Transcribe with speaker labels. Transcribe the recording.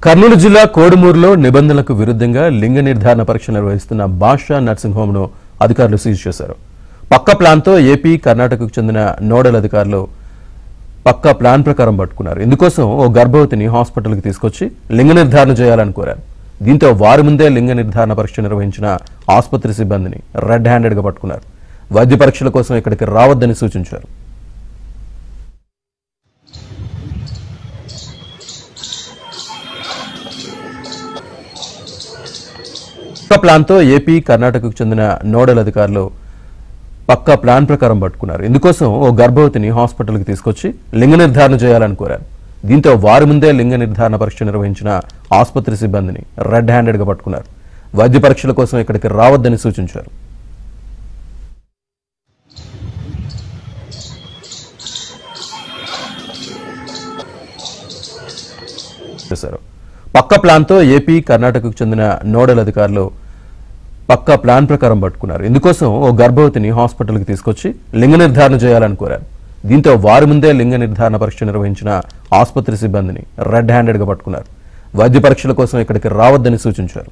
Speaker 1: కర్నూలు జిల్లా కోడుమూరులో నిబంధనలకు విరుద్ధంగా లింగ నిర్ధారణ పరీక్ష నిర్వహిస్తున్న బాషా నర్సింగ్ హోమ్ ను అధికారులు సీజ్ చేశారు. పక్క ప్లాన్ తో ఏపీ, కర్ణాటకకు చెందిన నోడల్ అధికారులు పక్క ప్లాన్ ప్రకారం పట్టుకున్నారు. ఇందుకోసం ఓ గర్భవతిని హాస్పిటల్కి తీసుకొచ్చి లింగ నిర్ధారణ చేయాలని కోరారు. దీంతో వారి ముందే లింగ నిర్ధారణ పరీక్ష నిర్వహించిన ఆసుపత్రి సిబ్బందిని రెడ్ హ్యాండెడ్ గా పట్టుకున్నారు. వైద్య పరీక్షల కోసం ఇక్కడికి రావద్దని సూచించారు. పక్క ప్లాన్ తో ఏపీ, కర్ణాటకకు చెందిన నోడల్ అధికారులు పక్క ప్లాన్ ప్రకారం పట్టుకున్నారు. ఇందుకోసం ఓ గర్భవతిని హాస్పిటల్కి తీసుకొచ్చి లింగ నిర్ధారణ చేయాలని కోరారు. దీంతో వారి ముందే లింగ నిర్ధారణ పరీక్ష నిర్వహించిన ఆసుపత్రి సిబ్బందిని రెడ్ హ్యాండెడ్ గా పట్టుకున్నారు. వైద్య పరీక్షల కోసం ఇక్కడికి రావద్దని సూచించారు. పక్క ప్లాన్ తో ఏపీ, కర్ణాటకకు చెందిన నోడల్ అధికారులు పక్క ప్లాన్ ప్రకారం పట్టుకున్నారు. ఇందుకోసం ఓ గర్భవతిని హాస్పిటల్కి తీసుకొచ్చి లింగ నిర్ధారణ చేయాలని కోరారు. దీంతో వారి ముందే లింగ నిర్ధారణ పరీక్ష నిర్వహించిన ఆసుపత్రి సిబ్బందిని రెడ్ హ్యాండెడ్ గా పట్టుకున్నారు. వైద్య పరీక్షల కోసం ఇక్కడికి రావద్దని సూచించారు.